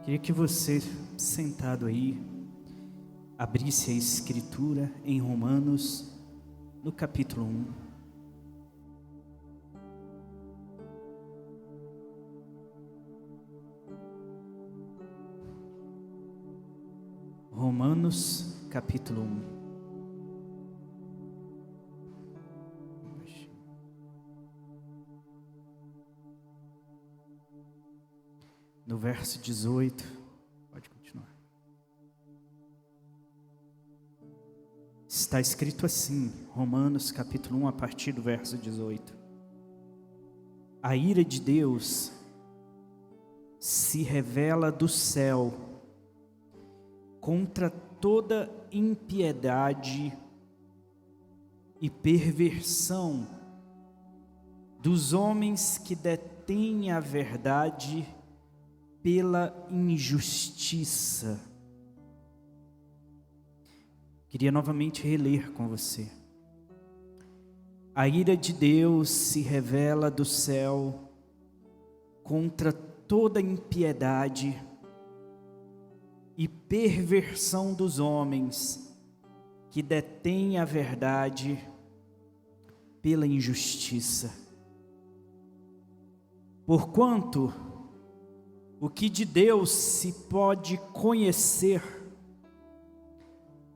Queria que você, sentado aí, abrisse a escritura em Romanos, no capítulo 1. Romanos, capítulo 1. No verso 18, pode continuar. Está escrito assim, Romanos capítulo 1, a partir do verso 18. A ira de Deus se revela do céu contra toda impiedade e perversão dos homens que detêm a verdade pela injustiça. Queria novamente reler com você. A ira de Deus se revela do céu contra toda impiedade e perversão dos homens que detêm a verdade pela injustiça. Porquanto o que de Deus se pode conhecer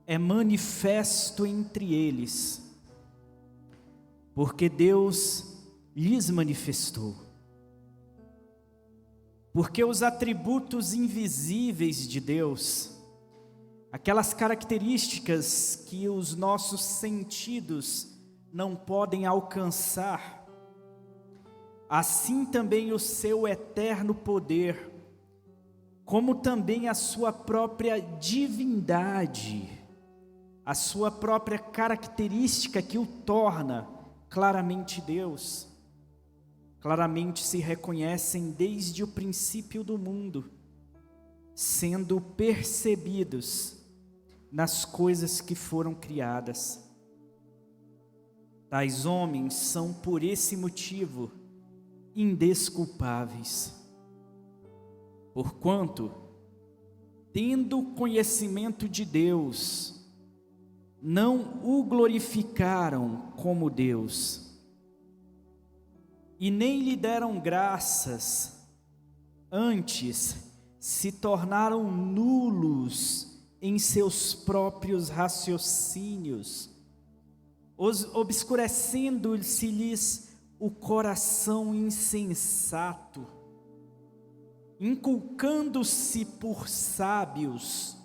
é manifesto entre eles, porque Deus lhes manifestou. Porque os atributos invisíveis de Deus, aquelas características que os nossos sentidos não podem alcançar, assim também o seu eterno poder, como também a sua própria divindade, a sua própria característica que o torna claramente Deus, claramente se reconhecem desde o princípio do mundo, sendo percebidos nas coisas que foram criadas. Tais homens são por esse motivo indesculpáveis, porquanto, tendo conhecimento de Deus, não o glorificaram como Deus, e nem lhe deram graças, antes se tornaram nulos em seus próprios raciocínios, obscurecendo-se-lhes o coração insensato, inculcando-se por sábios,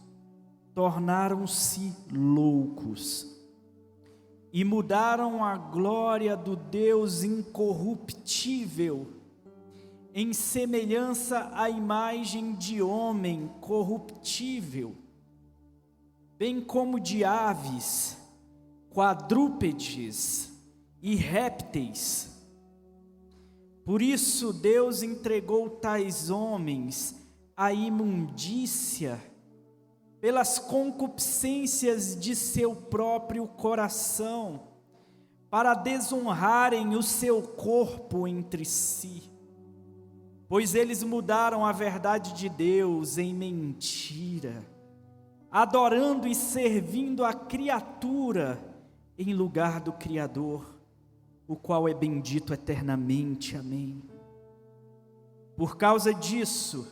tornaram-se loucos, e mudaram a glória do Deus incorruptível, em semelhança à imagem de homem corruptível, bem como de aves, quadrúpedes e répteis. Por isso Deus entregou tais homens à imundícia, pelas concupiscências de seu próprio coração, para desonrarem o seu corpo entre si. Pois eles mudaram a verdade de Deus em mentira, adorando e servindo a criatura em lugar do Criador, o qual é bendito eternamente. Amém. Por causa disso,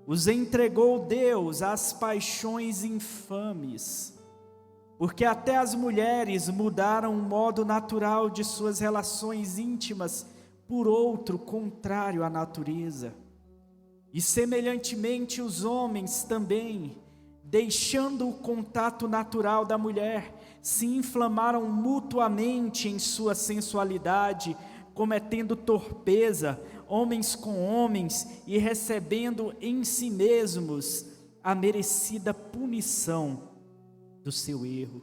os entregou Deus às paixões infames, porque até as mulheres mudaram o modo natural de suas relações íntimas por outro contrário à natureza. E semelhantemente os homens também, deixando o contato natural da mulher, se inflamaram mutuamente em sua sensualidade, cometendo torpeza, homens com homens, e recebendo em si mesmos a merecida punição do seu erro.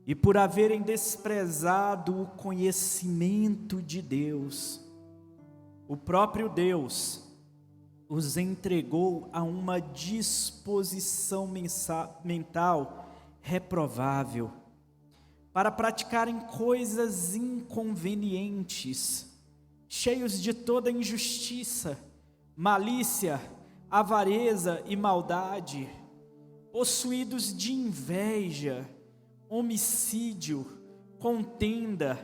E por haverem desprezado o conhecimento de Deus, o próprio Deus os entregou a uma disposição mental reprovável, para praticarem coisas inconvenientes, cheios de toda injustiça, malícia, avareza e maldade, possuídos de inveja, homicídio, contenda,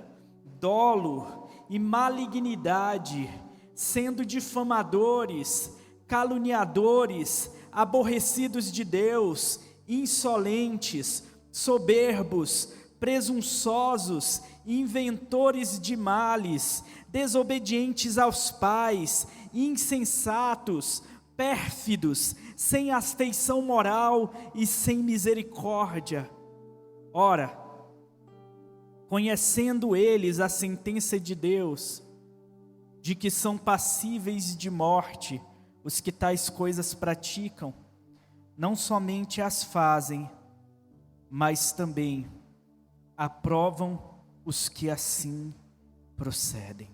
dolo e malignidade, sendo difamadores, caluniadores, aborrecidos de Deus, insolentes, soberbos, presunçosos, inventores de males, desobedientes aos pais, insensatos, pérfidos, sem afeição moral e sem misericórdia. Ora, conhecendo eles a sentença de Deus, de que são passíveis de morte os que tais coisas praticam, não somente as fazem, mas também aprovam os que assim procedem.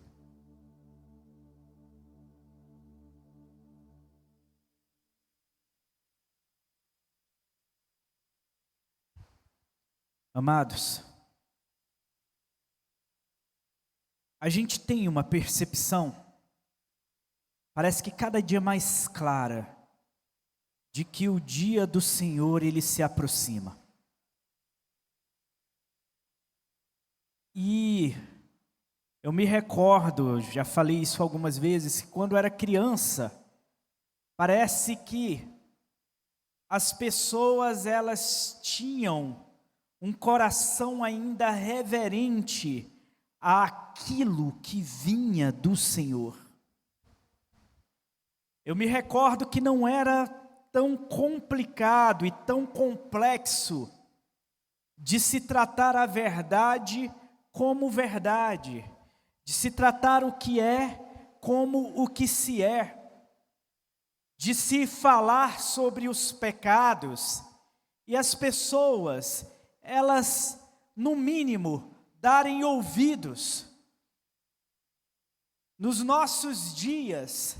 Amados, a gente tem uma percepção, parece que cada dia mais clara, de que o dia do Senhor ele se aproxima. E eu me recordo, já falei isso algumas vezes, que quando eu era criança, parece que as pessoas elas tinham um coração ainda reverente àquilo que vinha do Senhor. Eu me recordo que não era tão complicado e tão complexo de se tratar a verdade como verdade, de se tratar o que é como o que se é, de se falar sobre os pecados e as pessoas, elas, no mínimo, darem ouvidos. Nos nossos dias,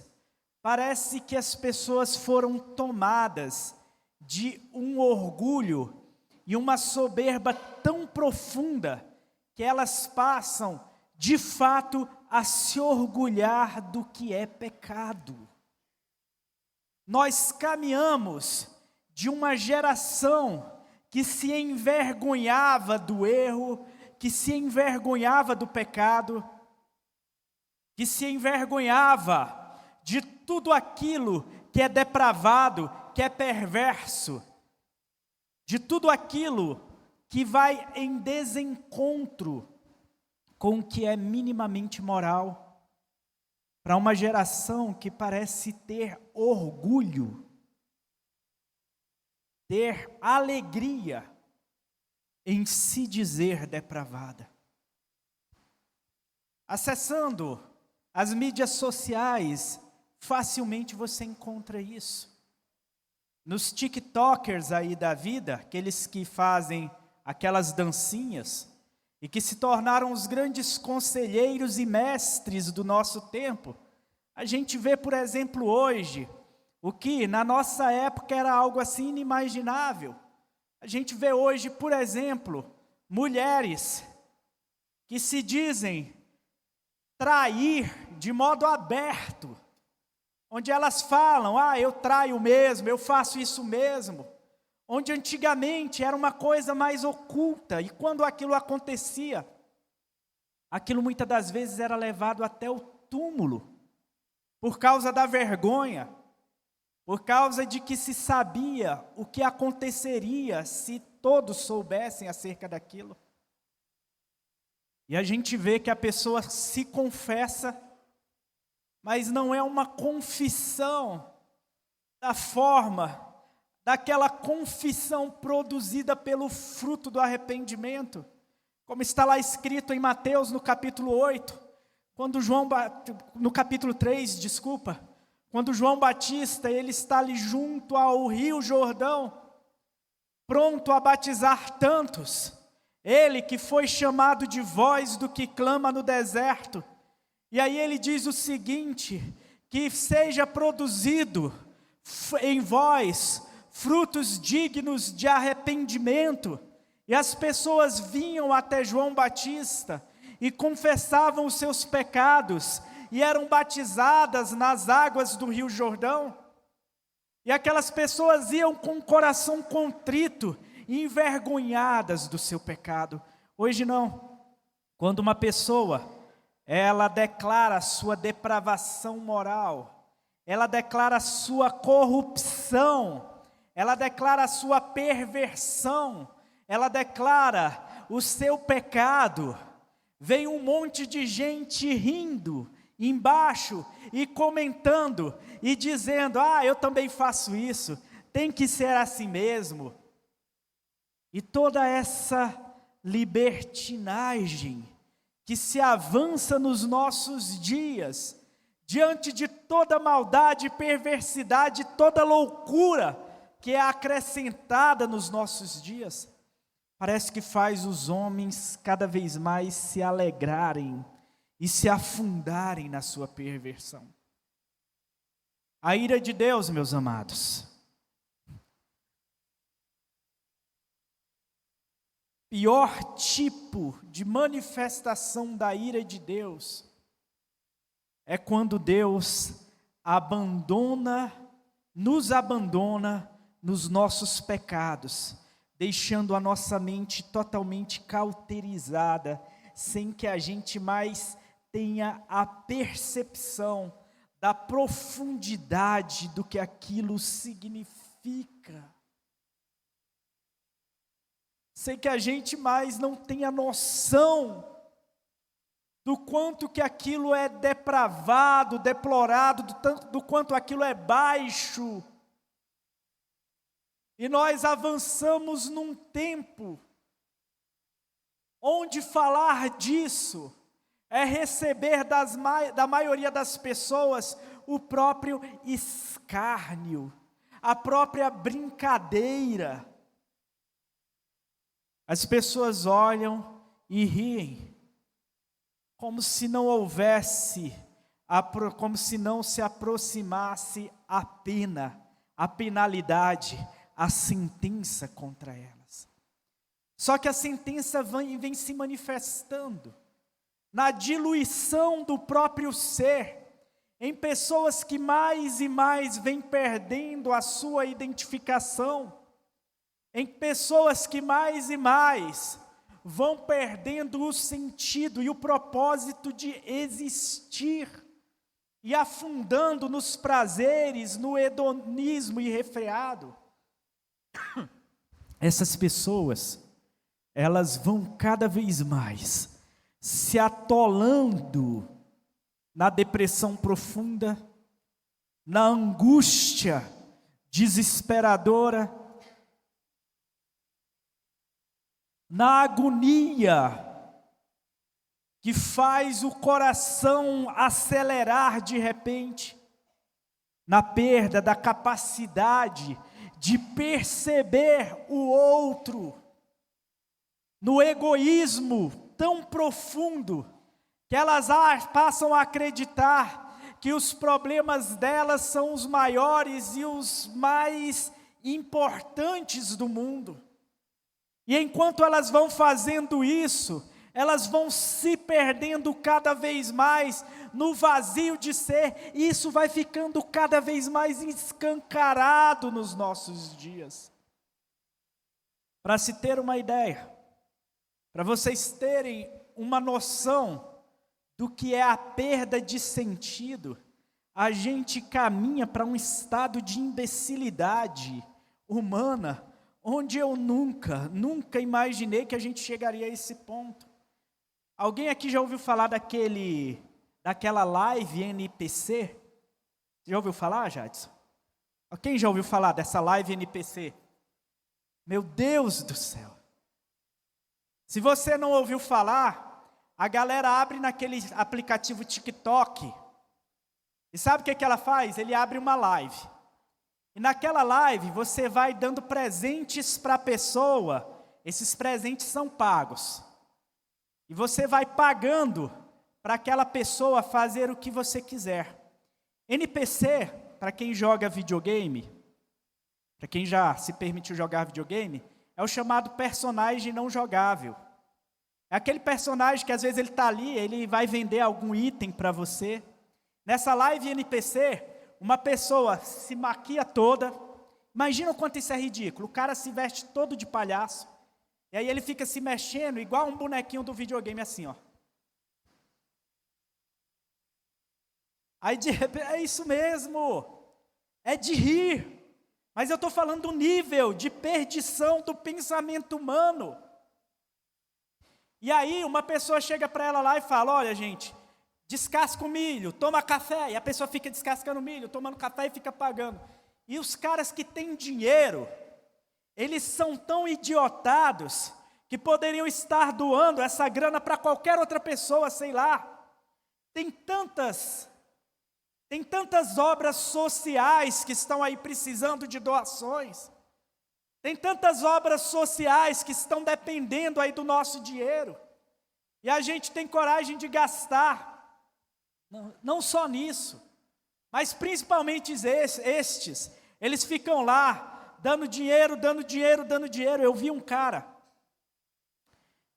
parece que as pessoas foram tomadas de um orgulho e uma soberba tão profunda que elas passam, de fato, a se orgulhar do que é pecado. Nós caminhamos de uma geração que se envergonhava do erro, que se envergonhava do pecado, que se envergonhava de tudo aquilo que é depravado, que é perverso, de tudo aquilo que vai em desencontro com o que é minimamente moral, para uma geração que parece ter orgulho, ter alegria em se dizer depravada. Acessando as mídias sociais, facilmente você encontra isso. Nos TikTokers aí da vida, aqueles que fazem aquelas dancinhas, e que se tornaram os grandes conselheiros e mestres do nosso tempo, a gente vê, por exemplo, hoje, o que na nossa época era algo assim inimaginável. A gente vê hoje, por exemplo, mulheres que se dizem trair de modo aberto, onde elas falam, eu traio mesmo, eu faço isso mesmo, onde antigamente era uma coisa mais oculta, e quando aquilo acontecia, aquilo muitas das vezes era levado até o túmulo, por causa da vergonha, por causa de que se sabia o que aconteceria se todos soubessem acerca daquilo. E a gente vê que a pessoa se confessa, mas não é uma confissão da forma, daquela confissão produzida pelo fruto do arrependimento, como está lá escrito em Mateus no capítulo 8, no capítulo 3, quando João Batista, ele está ali junto ao rio Jordão, pronto a batizar tantos, ele que foi chamado de voz do que clama no deserto, e aí ele diz o seguinte, que seja produzido em vós frutos dignos de arrependimento, e as pessoas vinham até João Batista, e confessavam os seus pecados, e eram batizadas nas águas do rio Jordão. E aquelas pessoas iam com o coração contrito, envergonhadas do seu pecado. Hoje não. Quando uma pessoa, ela declara a sua depravação moral, ela declara a sua corrupção, ela declara a sua perversão, ela declara o seu pecado, vem um monte de gente rindo embaixo e comentando e dizendo: eu também faço isso, tem que ser assim mesmo. E toda essa libertinagem que se avança nos nossos dias, diante de toda maldade, perversidade, toda loucura que é acrescentada nos nossos dias, parece que faz os homens cada vez mais se alegrarem e se afundarem na sua perversão. A ira de Deus, meus amados, pior tipo de manifestação da ira de Deus é quando Deus nos abandona nos nossos pecados, deixando a nossa mente totalmente cauterizada, sem que a gente mais tenha a percepção da profundidade do que aquilo significa. Sem que a gente mais não tenha noção do quanto que aquilo é depravado, deplorado, do quanto aquilo é baixo. E nós avançamos num tempo onde falar disso é receber da maioria das pessoas o próprio escárnio, a própria brincadeira. As pessoas olham e riem, como se não houvesse, como se não se aproximasse a pena, a penalidade, a sentença contra elas. Só que a sentença vem se manifestando na diluição do próprio ser, em pessoas que mais e mais vêm perdendo a sua identificação, em pessoas que mais e mais vão perdendo o sentido e o propósito de existir, e afundando nos prazeres, no hedonismo irrefreado. Essas pessoas, elas vão cada vez mais se atolando na depressão profunda, na angústia desesperadora, na agonia que faz o coração acelerar de repente, na perda da capacidade de perceber o outro, no egoísmo tão profundo que elas passam a acreditar que os problemas delas são os maiores e os mais importantes do mundo. E enquanto elas vão fazendo isso, elas vão se perdendo cada vez mais no vazio de ser, e isso vai ficando cada vez mais escancarado nos nossos dias. Para se ter uma ideia, para vocês terem uma noção do que é a perda de sentido, a gente caminha para um estado de imbecilidade humana, onde eu nunca imaginei que a gente chegaria a esse ponto. Alguém aqui já ouviu falar daquela live NPC? Já ouviu falar, Jadson? Quem já ouviu falar dessa live NPC? Meu Deus do céu! Se você não ouviu falar, a galera abre naquele aplicativo TikTok, e sabe o que ela faz? Ele abre uma live, e naquela live você vai dando presentes para a pessoa, esses presentes são pagos, e você vai pagando para aquela pessoa fazer o que você quiser. NPC, para quem joga videogame, para quem já se permitiu jogar videogame, é o chamado personagem não jogável. É aquele personagem que às vezes ele está ali, ele vai vender algum item para você. Nessa live NPC, uma pessoa se maquia toda, imagina o quanto isso é ridículo, o cara se veste todo de palhaço, e aí ele fica se mexendo igual um bonequinho do videogame assim, ó. Aí de repente, é isso mesmo, é de rir, mas eu estou falando do nível de perdição do pensamento humano. E aí uma pessoa chega para ela lá e fala, olha gente, descasca o milho, toma café, e a pessoa fica descascando o milho, tomando café e fica pagando. E os caras que têm dinheiro, eles são tão idiotados, que poderiam estar doando essa grana para qualquer outra pessoa, sei lá. Tem tantas obras sociais que estão aí precisando de doações. Tem tantas obras sociais que estão dependendo aí do nosso dinheiro. E a gente tem coragem de gastar. Não só nisso, mas principalmente estes. Eles ficam lá, dando dinheiro. Eu vi um cara,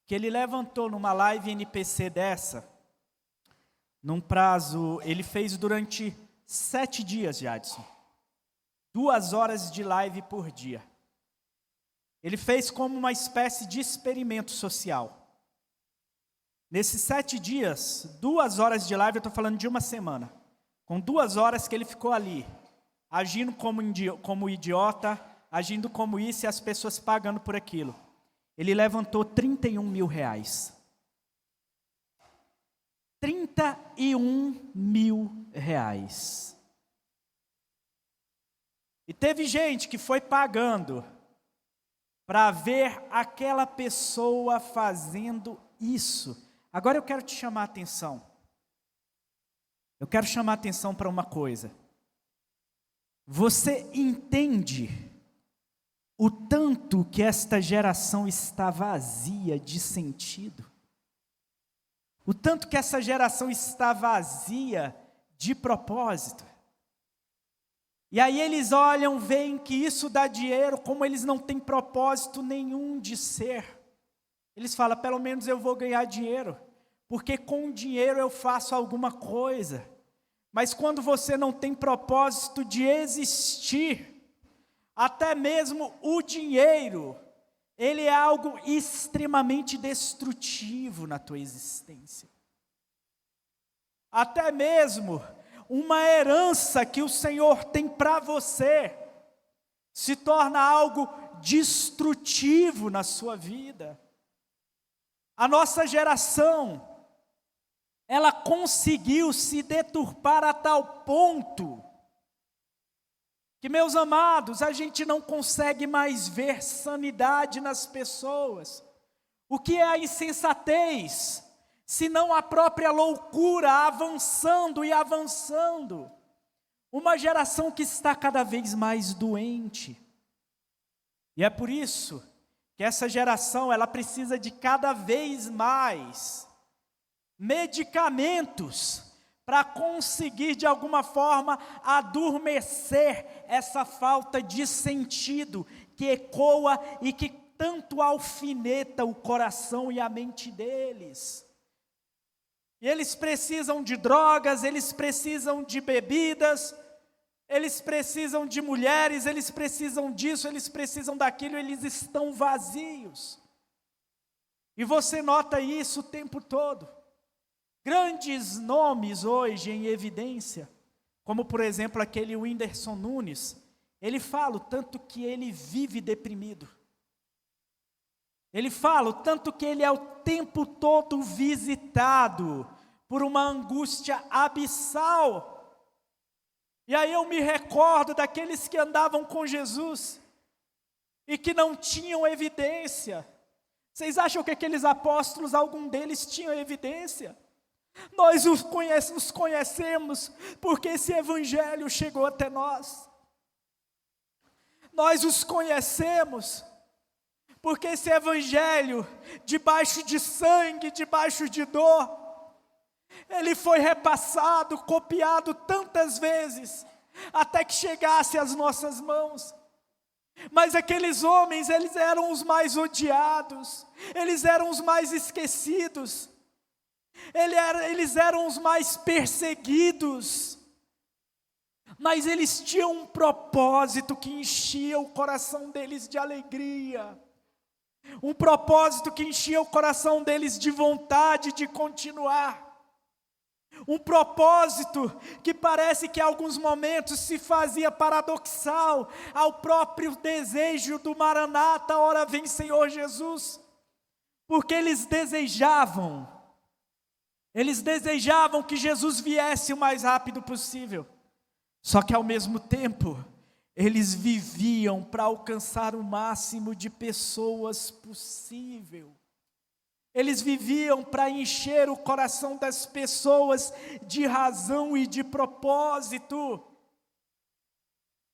que ele levantou numa live NPC dessa, num prazo, ele fez durante 7 dias, Jadson. 2 horas de live por dia. Ele fez como uma espécie de experimento social. Nesses 7 dias, 2 horas de live, eu estou falando de uma semana. Com 2 horas que ele ficou ali, agindo como idiota, agindo como isso e as pessoas pagando por aquilo. Ele levantou 31 mil reais. 31 mil reais. E teve gente que foi pagando para ver aquela pessoa fazendo isso. Agora eu quero te chamar a atenção. Eu quero chamar a atenção para uma coisa. Você entende o tanto que esta geração está vazia de sentido? O tanto que essa geração está vazia de propósito? E aí eles olham, veem que isso dá dinheiro, como eles não têm propósito nenhum de ser. Eles falam, pelo menos eu vou ganhar dinheiro, porque com o dinheiro eu faço alguma coisa. Mas quando você não tem propósito de existir, até mesmo o dinheiro, ele é algo extremamente destrutivo na tua existência. Até mesmo uma herança que o Senhor tem para você, se torna algo destrutivo na sua vida. A nossa geração, ela conseguiu se deturpar a tal ponto, que, meus amados, a gente não consegue mais ver sanidade nas pessoas. O que é a insensatez? Senão a própria loucura avançando e avançando. Uma geração que está cada vez mais doente. E é por isso que essa geração, ela precisa de cada vez mais medicamentos para conseguir de alguma forma adormecer essa falta de sentido que ecoa e que tanto alfineta o coração e a mente deles. E eles precisam de drogas, eles precisam de bebidas, eles precisam de mulheres, eles precisam disso, eles precisam daquilo, eles estão vazios. E você nota isso o tempo todo. Grandes nomes hoje em evidência, como por exemplo aquele Whindersson Nunes, ele fala o tanto que ele vive deprimido. Ele fala o tanto que ele é o tempo todo visitado por uma angústia abissal. E aí eu me recordo daqueles que andavam com Jesus e que não tinham evidência. Vocês acham que aqueles apóstolos, algum deles tinham evidência? Nós os conhecemos porque esse evangelho chegou até nós. Nós os conhecemos porque esse evangelho, debaixo de sangue, debaixo de dor, ele foi repassado, copiado tantas vezes, até que chegasse às nossas mãos. Mas aqueles homens, eles eram os mais odiados, eles eram os mais esquecidos, eles eram os mais perseguidos. mas eles tinham um propósito que enchia o coração deles de alegria, um propósito que enchia o coração deles de vontade de continuar, um propósito que parece que em alguns momentos se fazia paradoxal ao próprio desejo do Maranata, ora vem Senhor Jesus, porque eles desejavam que Jesus viesse o mais rápido possível. Só que ao mesmo tempo, eles viviam para alcançar o máximo de pessoas possível. Eles viviam para encher o coração das pessoas de razão e de propósito.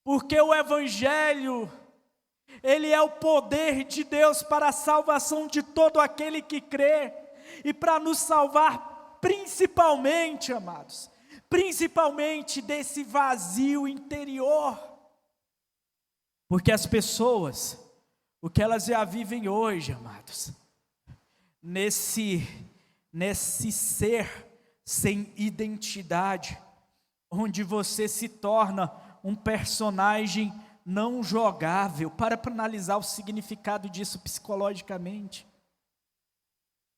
Porque o Evangelho, ele é o poder de Deus para a salvação de todo aquele que crê. E para nos salvar principalmente, amados, principalmente desse vazio interior. Porque as pessoas, o que elas já vivem hoje, amados, nesse ser sem identidade, onde você se torna um personagem não jogável. Para analisar o significado disso psicologicamente.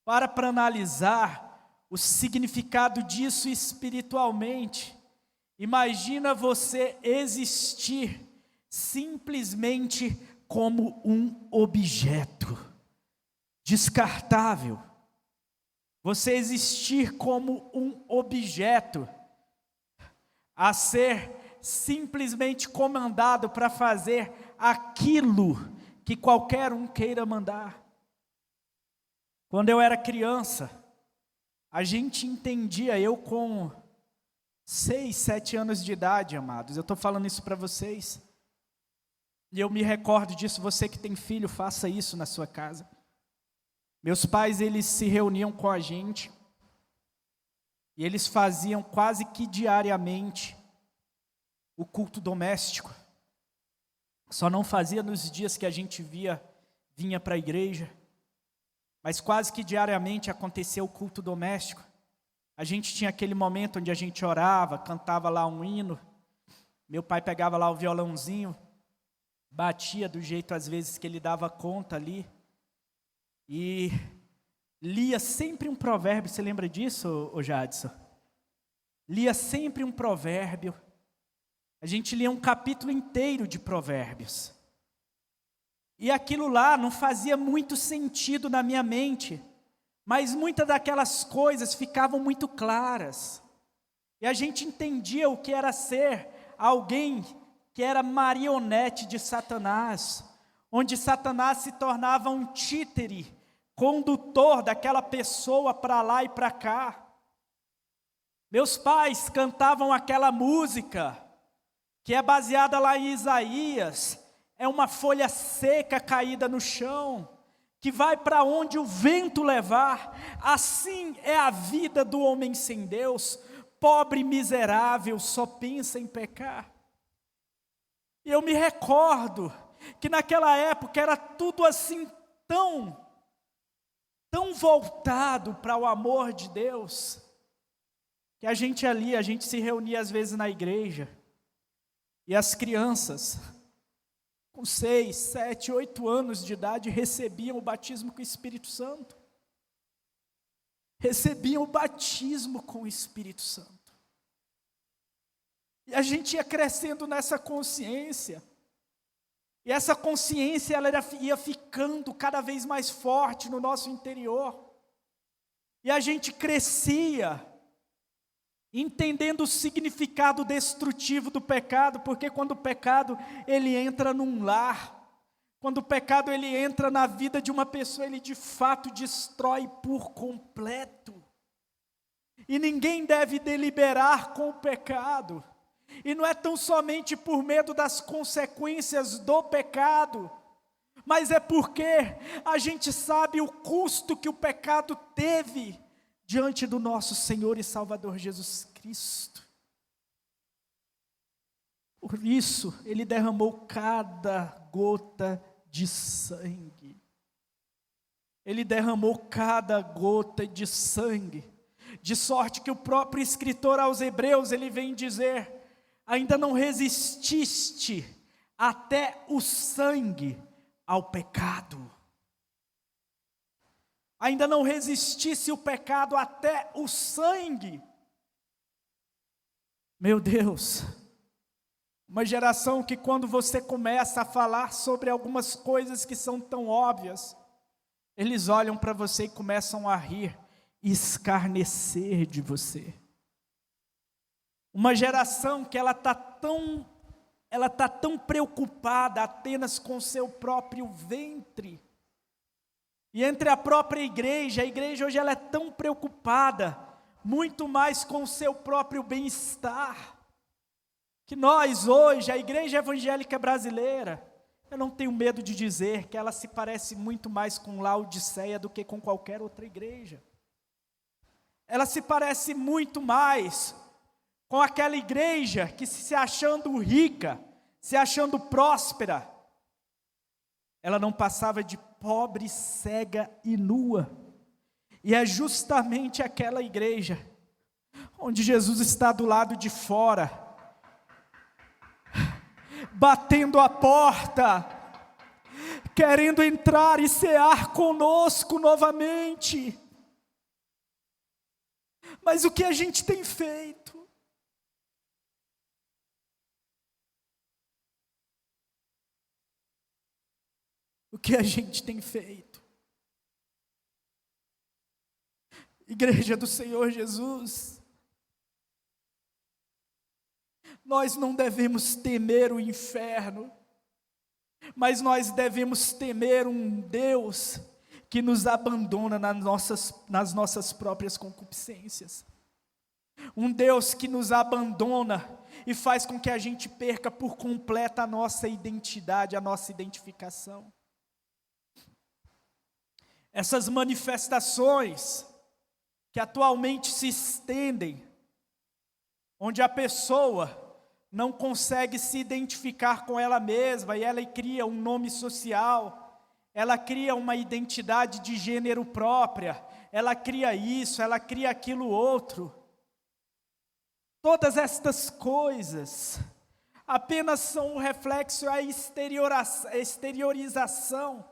Para analisar o significado disso espiritualmente. Imagina você existir simplesmente como um objeto descartável. Você existir como um objeto a ser simplesmente comandado para fazer aquilo que qualquer um queira mandar. Quando eu era criança, a gente entendia, eu com 6, 7 anos de idade, amados, eu estou falando isso para vocês, e eu me recordo disso. Você que tem filho, faça isso na sua casa. Meus pais, eles se reuniam com a gente, e eles faziam quase que diariamente o culto doméstico. Só não fazia nos dias que a gente vinha para a igreja, mas quase que diariamente acontecia o culto doméstico. A gente tinha aquele momento onde a gente orava, cantava lá um hino, meu pai pegava lá o violãozinho, batia do jeito às vezes que ele dava conta ali, e lia sempre um provérbio. Você lembra disso, ô Jadson? Lia sempre um provérbio. A gente lia um capítulo inteiro de provérbios. E aquilo lá não fazia muito sentido na minha mente, mas muitas daquelas coisas ficavam muito claras. E a gente entendia o que era ser alguém que era marionete de Satanás, onde Satanás se tornava um títere, condutor daquela pessoa para lá e para cá. Meus pais cantavam aquela música, que é baseada lá em Isaías, é uma folha seca caída no chão, que vai para onde o vento levar. Assim é a vida do homem sem Deus, pobre e miserável, só pensa em pecar. E eu me recordo que naquela época era tudo assim tão voltado para o amor de Deus, que a gente se reunia às vezes na igreja, e as crianças, com 6, 7, 8 anos de idade, recebiam o batismo com o Espírito Santo. Recebiam o batismo com o Espírito Santo. E a gente ia crescendo nessa consciência. E essa consciência ela ia ficando cada vez mais forte no nosso interior. E a gente crescia entendendo o significado destrutivo do pecado, porque quando o pecado ele entra num lar, quando o pecado ele entra na vida de uma pessoa, ele de fato destrói por completo. E ninguém deve deliberar com o pecado. E não é tão somente por medo das consequências do pecado, mas é porque a gente sabe o custo que o pecado teve diante do nosso Senhor e Salvador Jesus Cristo. Por isso, Ele derramou cada gota de sangue. Ele derramou cada gota de sangue, de sorte que o próprio escritor aos Hebreus, ele vem dizer: ainda não resististe até o sangue ao pecado. Ainda não resistisse o pecado até o sangue. Meu Deus, uma geração que quando você começa a falar sobre algumas coisas que são tão óbvias, eles olham para você e começam a rir e escarnecer de você. Uma geração que ela está tão preocupada apenas com seu próprio ventre. E entre a própria igreja, a igreja hoje ela é tão preocupada, muito mais com o seu próprio bem-estar, que nós hoje, a igreja evangélica brasileira, eu não tenho medo de dizer que ela se parece muito mais com Laodiceia do que com qualquer outra igreja. Ela se parece muito mais com aquela igreja que se achando rica, se achando próspera, ela não passava de pobre, cega e nua. E é justamente aquela igreja onde Jesus está do lado de fora, batendo a porta, querendo entrar e cear conosco novamente. Mas o que a gente tem feito? O que a gente tem feito? Igreja do Senhor Jesus, nós não devemos temer o inferno, mas nós devemos temer um Deus que nos abandona nas nossas próprias concupiscências. Um Deus que nos abandona e faz com que a gente perca por completo a nossa identidade, a nossa identificação. Essas manifestações que atualmente se estendem, onde a pessoa não consegue se identificar com ela mesma e ela cria um nome social, ela cria uma identidade de gênero própria, ela cria isso, ela cria aquilo outro. Todas estas coisas apenas são um reflexo, a exteriorização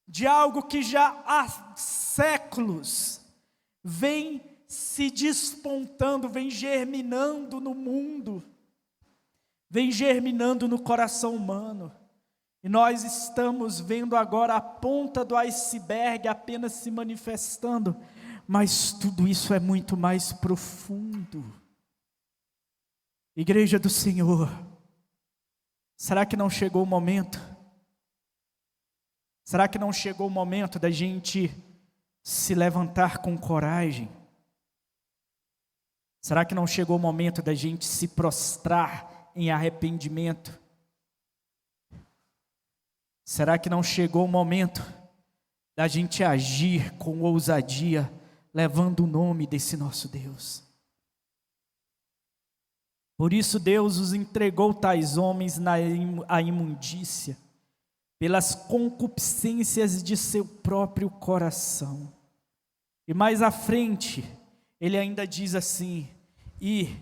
de algo que já há séculos vem se despontando, vem germinando no mundo, vem germinando no coração humano. E nós estamos vendo agora a ponta do iceberg apenas se manifestando, mas tudo isso é muito mais profundo. Igreja do Senhor, será que não chegou o momento? Será que não chegou o momento da gente se levantar com coragem? Será que não chegou o momento da gente se prostrar em arrependimento? Será que não chegou o momento da gente agir com ousadia, levando o nome desse nosso Deus? Por isso Deus os entregou tais homens à imundícia, pelas concupiscências de seu próprio coração. E mais à frente, ele ainda diz assim: e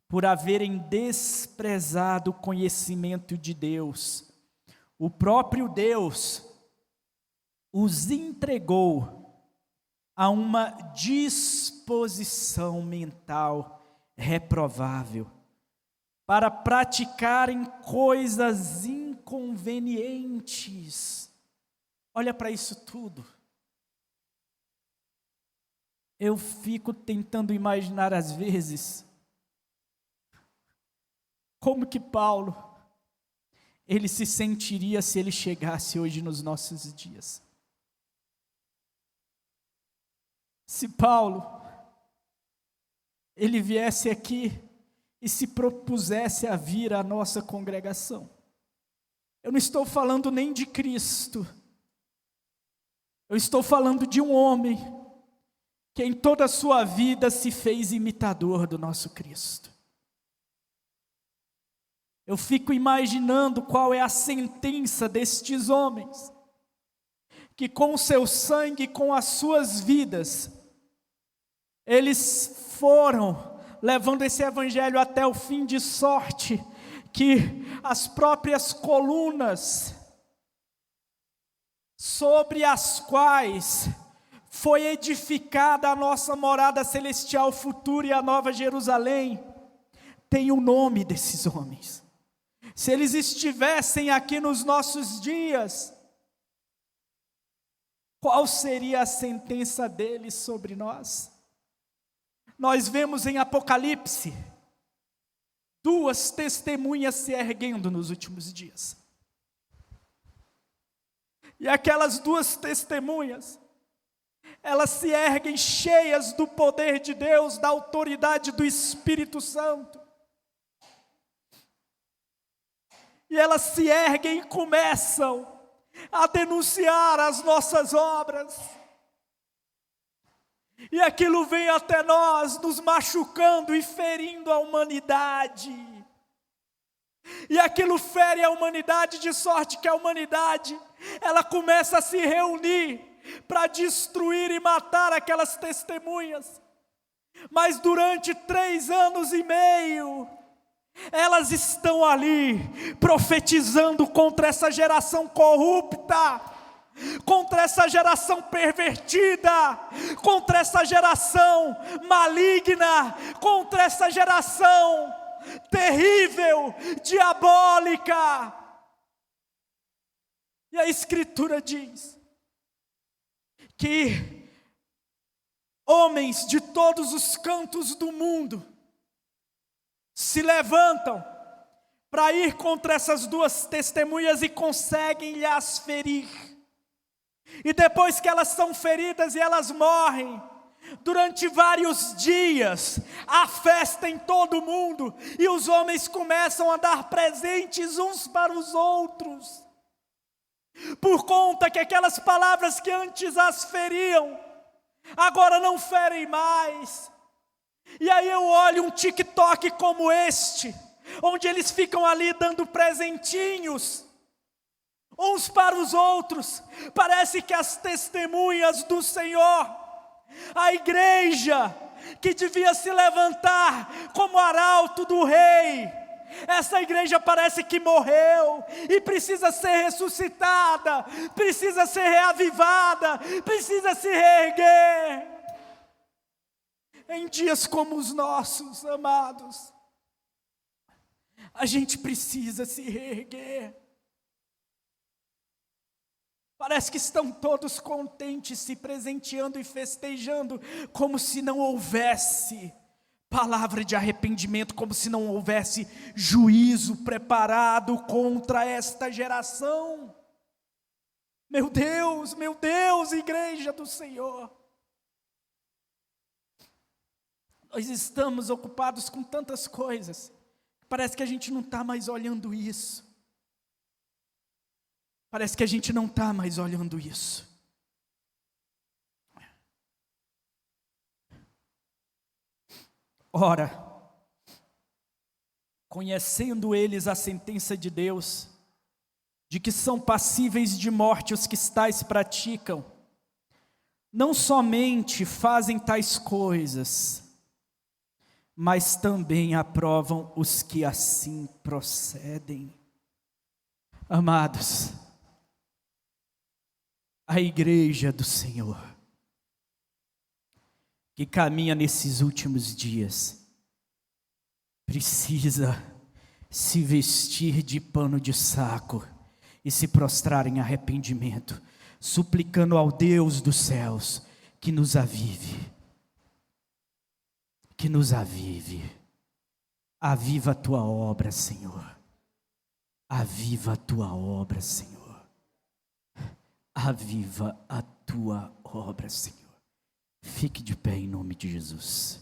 por haverem desprezado o conhecimento de Deus, o próprio Deus os entregou a uma disposição mental reprovável, para praticarem coisas inconvenientes. Olha para isso tudo. Eu fico tentando imaginar às vezes como que Paulo ele se sentiria se ele chegasse hoje nos nossos dias. Se Paulo ele viesse aqui e se propusesse a vir à nossa congregação. Eu não estou falando nem de Cristo. Eu estou falando de um homem que em toda a sua vida se fez imitador do nosso Cristo. Eu fico imaginando qual é a sentença destes homens, que com o seu sangue, com as suas vidas, eles foram levando esse evangelho até o fim, de sorte que as próprias colunas sobre as quais foi edificada a nossa morada celestial futura e a nova Jerusalém, tem o nome desses homens. Se eles estivessem aqui nos nossos dias, qual seria a sentença deles sobre nós? Nós vemos em Apocalipse 2 testemunhas se erguendo nos últimos dias. E aquelas 2 testemunhas, elas se erguem cheias do poder de Deus, da autoridade do Espírito Santo. E elas se erguem e começam a denunciar as nossas obras. E aquilo vem até nós, nos machucando e ferindo a humanidade. E aquilo fere a humanidade, de sorte que a humanidade, ela começa a se reunir para destruir e matar aquelas testemunhas. Mas durante 3 anos e meio, elas estão ali, profetizando contra essa geração corrupta, contra essa geração pervertida, contra essa geração maligna, contra essa geração terrível, diabólica. E a Escritura diz que homens de todos os cantos do mundo se levantam para ir contra essas 2 testemunhas e conseguem lhes ferir. E depois que elas são feridas e elas morrem, durante vários dias, há festa em todo o mundo, e os homens começam a dar presentes uns para os outros, por conta que aquelas palavras que antes as feriam, agora não ferem mais. E aí eu olho um TikTok como este, onde eles ficam ali dando presentinhos uns para os outros. Parece que as testemunhas do Senhor, a igreja que devia se levantar como arauto do rei, essa igreja parece que morreu e precisa ser ressuscitada, precisa ser reavivada, precisa se reerguer. Em dias como os nossos, amados, a gente precisa se reerguer. Parece que estão todos contentes, se presenteando e festejando, como se não houvesse palavra de arrependimento, como se não houvesse juízo preparado contra esta geração. Meu Deus, igreja do Senhor. Nós estamos ocupados com tantas coisas, parece que a gente não está mais olhando isso. Parece que a gente não está mais olhando isso. Ora, conhecendo eles a sentença de Deus, de que são passíveis de morte os que tais praticam, não somente fazem tais coisas, mas também aprovam os que assim procedem. Amados, a igreja do Senhor, que caminha nesses últimos dias, precisa se vestir de pano de saco e se prostrar em arrependimento, suplicando ao Deus dos céus que nos avive. Que nos avive. Aviva a tua obra, Senhor. Aviva a tua obra, Senhor. Aviva a tua obra, Senhor. Fique de pé em nome de Jesus.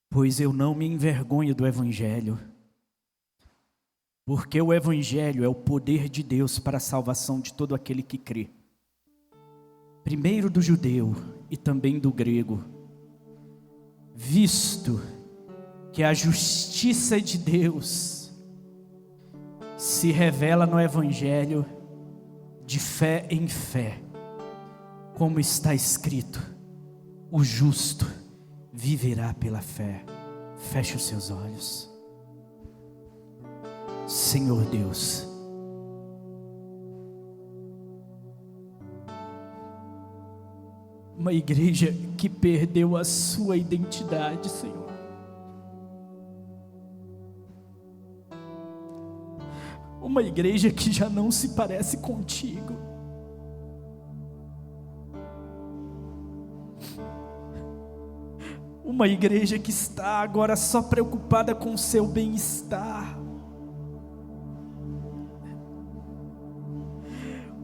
Pois eu não me envergonho do Evangelho, porque o Evangelho é o poder de Deus para a salvação de todo aquele que crê. Primeiro do judeu e também do grego, visto que a justiça de Deus se revela no Evangelho, de fé em fé, como está escrito: o justo viverá pela fé. Feche os seus olhos. Senhor Deus, uma igreja que perdeu a sua identidade, Senhor. Uma igreja que já não se parece contigo. Uma igreja que está agora só preocupada com o seu bem-estar.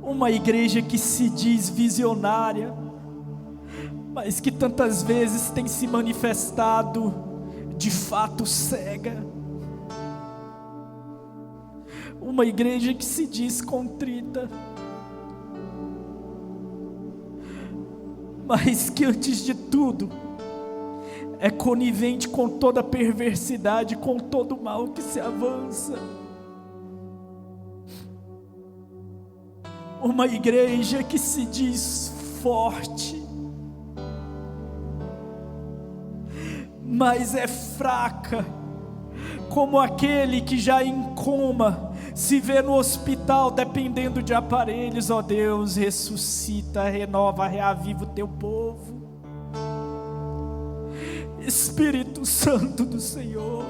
Uma igreja que se diz visionária, mas que tantas vezes tem se manifestado de fato cega. Uma igreja que se diz contrita, mas que antes de tudo é conivente com toda a perversidade, com todo o mal que se avança. Uma igreja que se diz forte, mas é fraca, como aquele que já em coma se vê no hospital dependendo de aparelhos. Ó Deus, ressuscita, renova, reaviva o teu povo. Espírito Santo do Senhor,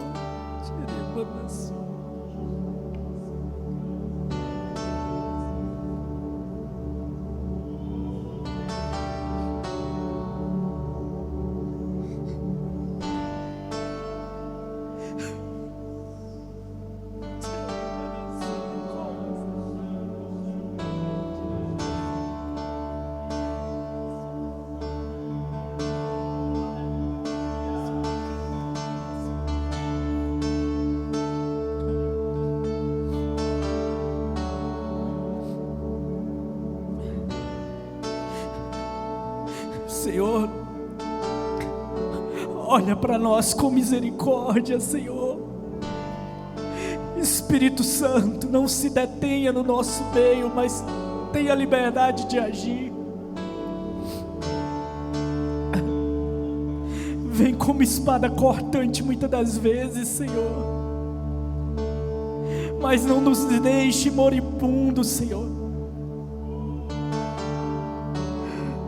Senhor, olha para nós com misericórdia, Senhor. Espírito Santo, não se detenha no nosso meio, mas tenha liberdade de agir. Vem como espada cortante muitas das vezes, Senhor, mas não nos deixe moribundos, Senhor.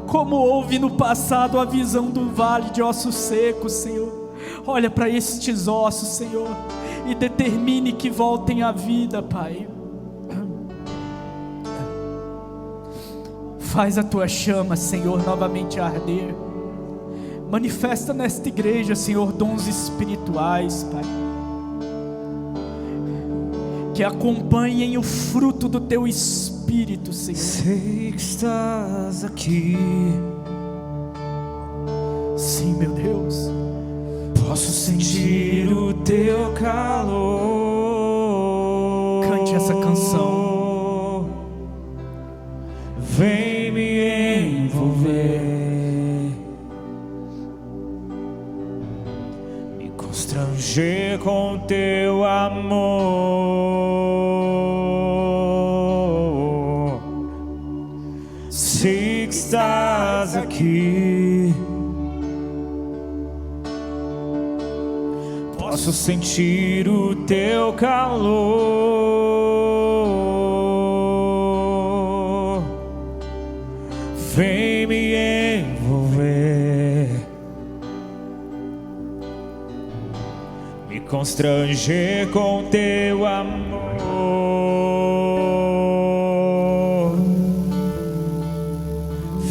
Como houve no passado a visão do vale de ossos secos, Senhor, olha para estes ossos, Senhor, e determine que voltem à vida, Pai. Faz a tua chama, Senhor, novamente arder. Manifesta nesta igreja, Senhor, dons espirituais, Pai, que acompanhem o fruto do teu Espírito, Senhor. Sei que estás aqui. Sim, meu Deus. Posso sentir o teu calor. Cante essa canção. Vem me envolver, me constranger com teu amor. Sei que estás aqui. Posso sentir o teu calor. Vem me envolver, me constranger com teu amor.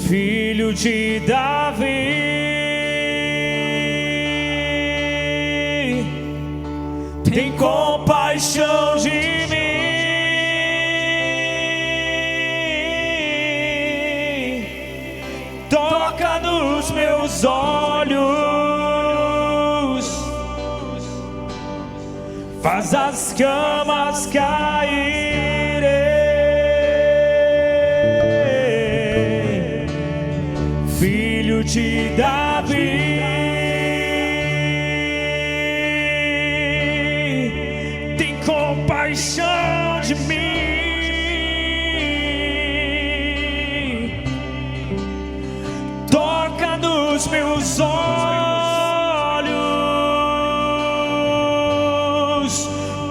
Filho de Davi, tem compaixão de mim. Toca nos meus olhos, faz as camas caírem. Filho de Davi, tem compaixão de mim. os meus olhos,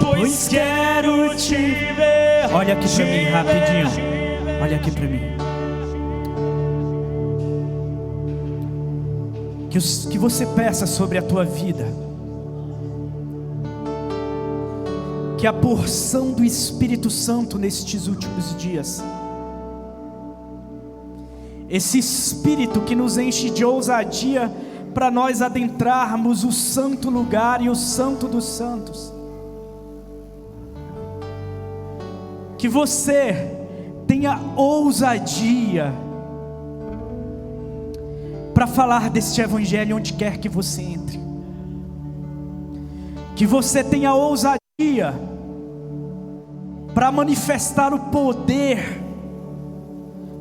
pois quero te ver. Olha aqui para mim, rapidinho. Olha aqui para mim. Que você peça sobre a tua vida, que a porção do Espírito Santo nestes últimos dias, esse Espírito que nos enche de ousadia para nós adentrarmos o santo lugar e o santo dos santos, que você tenha ousadia para falar deste evangelho onde quer que você entre, que você tenha ousadia para manifestar o poder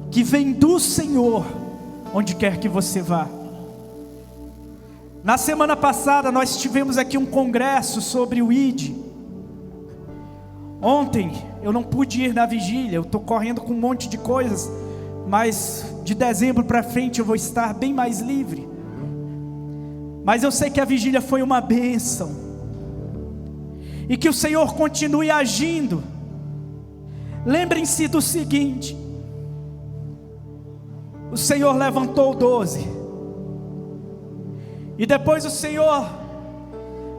que vem do Senhor onde quer que você vá. Na semana passada nós tivemos aqui um congresso sobre o ID. Ontem eu não pude ir na vigília, eu estou correndo com um monte de coisas, mas de dezembro para frente eu vou estar bem mais livre. Mas eu sei que a vigília foi uma bênção, e que o Senhor continue agindo. Lembrem-se do seguinte: o Senhor levantou 12, e depois o Senhor,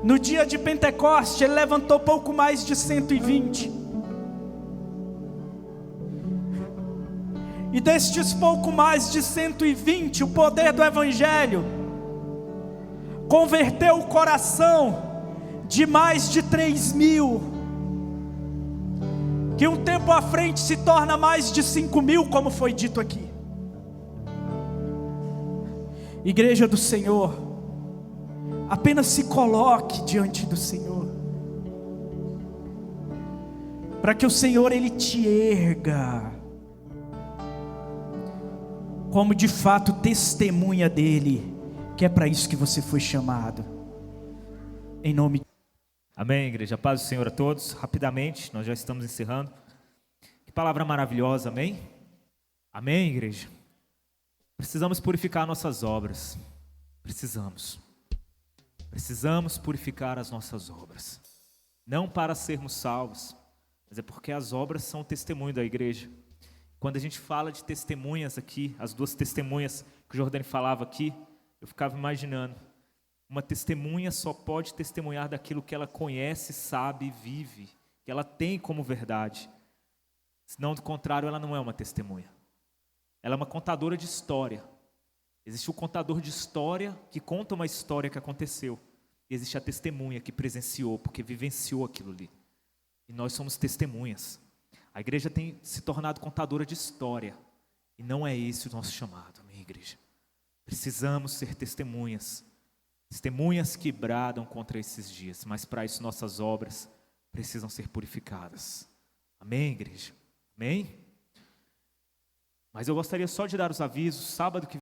no dia de Pentecoste, Ele levantou pouco mais de 120. E destes pouco mais de 120, o poder do Evangelho converteu o coração de mais de 3.000, que um tempo à frente se torna mais de 5.000, como foi dito aqui. Igreja do Senhor, apenas se coloque diante do Senhor, para que o Senhor Ele te erga como de fato testemunha dEle, que é para isso que você foi chamado, em nome de... Amém, igreja. Paz do Senhor a todos. Rapidamente, nós já estamos encerrando. Que palavra maravilhosa, amém? Amém, igreja. Precisamos purificar nossas obras. Precisamos purificar as nossas obras, não para sermos salvos, mas é porque as obras são testemunho da igreja. Quando a gente fala de testemunhas aqui, as duas testemunhas que o Jordani falava aqui, eu ficava imaginando, uma testemunha só pode testemunhar daquilo que ela conhece, sabe e vive, que ela tem como verdade. Senão, do contrário, ela não é uma testemunha. Ela é uma contadora de história. Existe o contador de história que conta uma história que aconteceu. E existe a testemunha que presenciou, porque vivenciou aquilo ali. E nós somos testemunhas. A igreja tem se tornado contadora de história. E não é esse o nosso chamado, amém, igreja? Precisamos ser testemunhas. Testemunhas que bradam contra esses dias. Mas para isso nossas obras precisam ser purificadas. Amém, igreja? Amém? Mas eu gostaria só de dar os avisos. Sábado que